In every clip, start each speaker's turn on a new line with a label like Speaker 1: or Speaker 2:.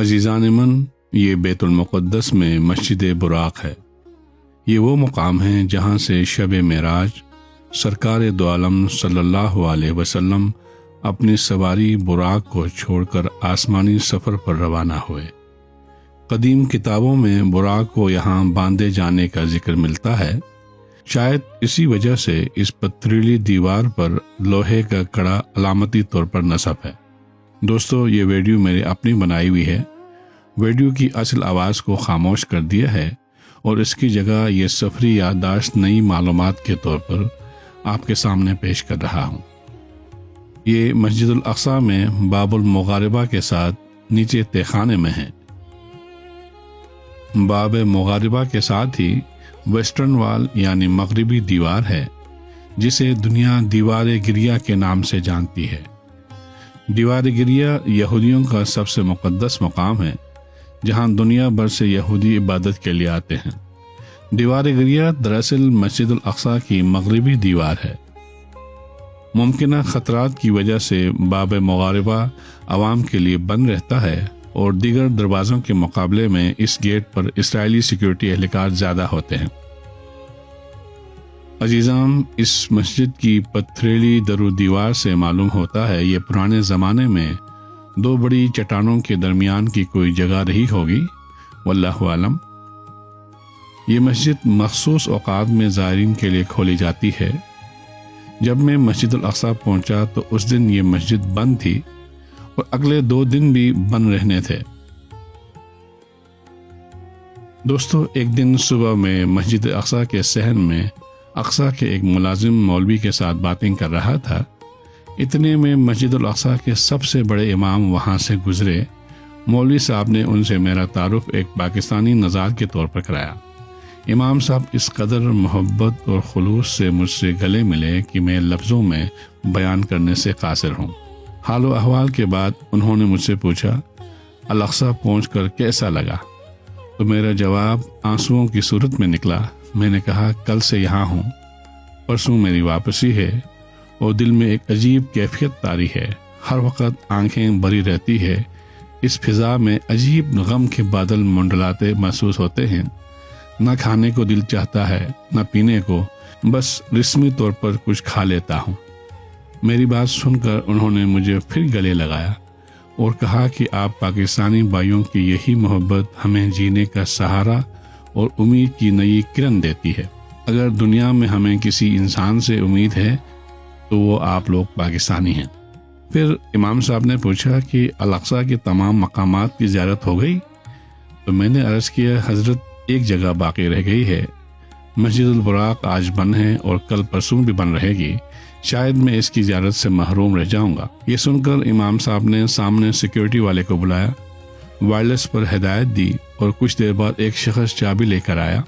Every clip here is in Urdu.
Speaker 1: عزیزان من، یہ بیت المقدس میں مسجد براق ہے۔ یہ وہ مقام ہے جہاں سے شب معراج سرکار دو عالم صلی اللہ علیہ وسلم اپنی سواری براق کو چھوڑ کر آسمانی سفر پر روانہ ہوئے۔ قدیم کتابوں میں براق کو یہاں باندھے جانے کا ذکر ملتا ہے۔ شاید اسی وجہ سے اس پتھریلی دیوار پر لوہے کا کڑا علامتی طور پر نصب ہے۔ دوستو، یہ ویڈیو میری اپنی بنائی ہوئی ہے۔ ویڈیو کی اصل آواز کو خاموش کر دیا ہے اور اس کی جگہ یہ سفری یادداشت نئی معلومات کے طور پر آپ کے سامنے پیش کر رہا ہوں۔ یہ مسجد الاقصی میں باب المغاربہ کے ساتھ نیچے تہخانے میں ہے۔ باب مغاربہ کے ساتھ ہی ویسٹرن وال یعنی مغربی دیوار ہے، جسے دنیا دیوار گریہ کے نام سے جانتی ہے۔ دیوار گریہ یہودیوں کا سب سے مقدس مقام ہے، جہاں دنیا بھر سے یہودی عبادت کے لیے آتے ہیں۔ دیوار گریہ دراصل مسجد الاقصی کی مغربی دیوار ہے۔ ممکنہ خطرات کی وجہ سے باب مغاربہ عوام کے لیے بند رہتا ہے اور دیگر دروازوں کے مقابلے میں اس گیٹ پر اسرائیلی سیکیورٹی اہلکار زیادہ ہوتے ہیں۔ عزیزان، اس مسجد کی پتھریلی در و دیوار سے معلوم ہوتا ہے یہ پرانے زمانے میں دو بڑی چٹانوں کے درمیان کی کوئی جگہ رہی ہوگی، واللہ عالم۔ یہ مسجد مخصوص اوقات میں زائرین کے لیے کھولی جاتی ہے۔ جب میں مسجد الاقصی پہنچا تو اس دن یہ مسجد بند تھی اور اگلے 2 دن بھی بند رہنے تھے۔ دوستو، ایک دن صبح میں مسجد اقصی کے صحن میں اقصی کے ایک ملازم مولوی کے ساتھ باتیں کر رہا تھا۔ اتنے میں مسجد الاقصی کے سب سے بڑے امام وہاں سے گزرے۔ مولوی صاحب نے ان سے میرا تعارف ایک پاکستانی نژاد کے طور پر کرایا۔ امام صاحب اس قدر محبت اور خلوص سے مجھ سے گلے ملے کہ میں لفظوں میں بیان کرنے سے قاصر ہوں۔ حال و احوال کے بعد انہوں نے مجھ سے پوچھا، الاقصی پہنچ کر کیسا لگا؟ تو میرا جواب آنسوؤں کی صورت میں نکلا۔ میں نے کہا، کل سے یہاں ہوں، پرسوں میری واپسی ہے اور دل میں ایک عجیب کیفیت طاری ہے۔ ہر وقت آنکھیں بھری رہتی ہے۔ اس فضا میں عجیب غم کے بادل منڈلاتے محسوس ہوتے ہیں۔ نہ کھانے کو دل چاہتا ہے، نہ پینے کو، بس رسمی طور پر کچھ کھا لیتا ہوں۔ میری بات سن کر انہوں نے مجھے پھر گلے لگایا اور کہا کہ آپ پاکستانی بھائیوں کی یہی محبت ہمیں جینے کا سہارا اور امید کی نئی کرن دیتی ہے۔ اگر دنیا میں ہمیں کسی انسان سے امید ہے تو وہ آپ لوگ پاکستانی ہیں۔ پھر امام صاحب نے پوچھا کہ الاقصی کے تمام مقامات کی زیارت ہو گئی؟ تو میں نے عرض کیا، حضرت ایک جگہ باقی رہ گئی ہے۔ مسجد البراق آج بند ہے اور کل پرسوں بھی بند رہے گی۔ شاید میں اس کی زیارت سے محروم رہ جاؤں گا۔ یہ سن کر امام صاحب نے سامنے سیکیورٹی والے کو بلایا، وائرلیس پر ہدایت دی اور کچھ دیر بعد ایک شخص چابی لے کر آیا۔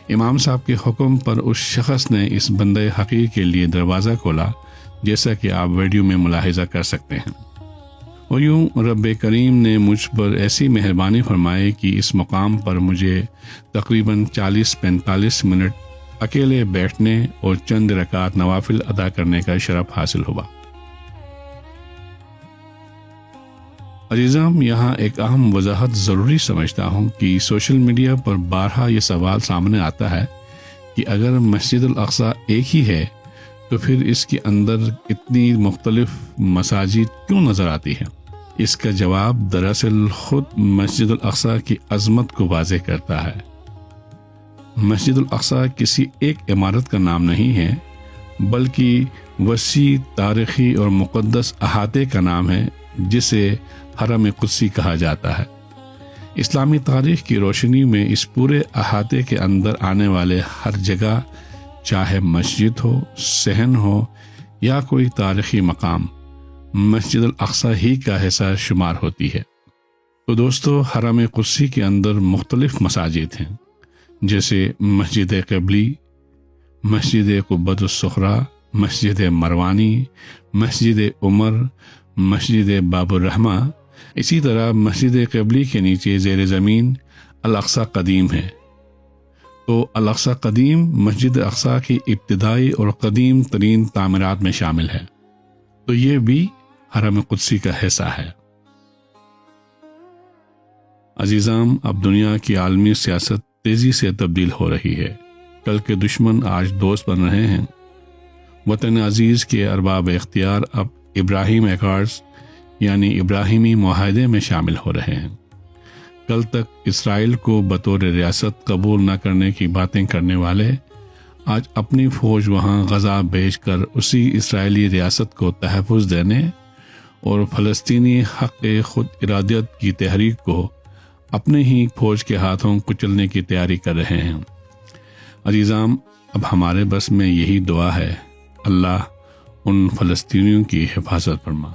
Speaker 1: امام صاحب کے حکم پر اس شخص نے اس بندے حقیر کے لیے دروازہ کھولا، جیسا کہ آپ ویڈیو میں ملاحظہ کر سکتے ہیں۔ اور یوں رب کریم نے مجھ پر ایسی مہربانی فرمائی کہ اس مقام پر مجھے تقریباً 40-45 منٹ اکیلے بیٹھنے اور چند رکعت نوافل ادا کرنے کا شرف حاصل ہوا۔ عزیزام، یہاں ایک اہم وضاحت ضروری سمجھتا ہوں کہ سوشل میڈیا پر بارہا یہ سوال سامنے آتا ہے کہ اگر مسجد الاقصی ایک ہی ہے تو پھر اس کے اندر اتنی مختلف مساجد کیوں نظر آتی ہیں؟ اس کا جواب دراصل خود مسجد الاقصی کی عظمت کو واضح کرتا ہے۔ مسجد الاقصی کسی ایک عمارت کا نام نہیں ہے، بلکہ وسیع تاریخی اور مقدس احاطے کا نام ہے، جسے حرم قدسی کہا جاتا ہے۔ اسلامی تاریخ کی روشنی میں اس پورے احاطے کے اندر آنے والے ہر جگہ، چاہے مسجد ہو، صحن ہو یا کوئی تاریخی مقام، مسجد الاقصی ہی کا حصہ شمار ہوتی ہے۔ تو دوستو، حرم قدسی کے اندر مختلف مساجد ہیں، جیسے مسجد قبلی، مسجد قبۃ الصخرہ، مسجد مروانی، مسجد عمر، مسجد باب الرحمہ۔ اسی طرح مسجد قبلی کے نیچے زیر زمین الاقصی قدیم ہے۔ تو الاقصی قدیم مسجد اقصی کی ابتدائی اور قدیم ترین تعمیرات میں شامل ہے، تو یہ بھی حرم قدسی کا حصہ ہے۔ عزیزام، اب دنیا کی عالمی سیاست تیزی سے تبدیل ہو رہی ہے۔ کل کے دشمن آج دوست بن رہے ہیں۔ وطن عزیز کے ارباب اختیار اب ابراہیم ایکارڈز یعنی ابراہیمی معاہدے میں شامل ہو رہے ہیں۔ کل تک اسرائیل کو بطور ریاست قبول نہ کرنے کی باتیں کرنے والے آج اپنی فوج وہاں غزہ بھیج کر اسی اسرائیلی ریاست کو تحفظ دینے اور فلسطینی حق خود ارادیت کی تحریک کو اپنے ہی فوج کے ہاتھوں کچلنے کی تیاری کر رہے ہیں۔ عزیزام، اب ہمارے بس میں یہی دعا ہے، اللہ ان فلسطینیوں کی حفاظت فرما۔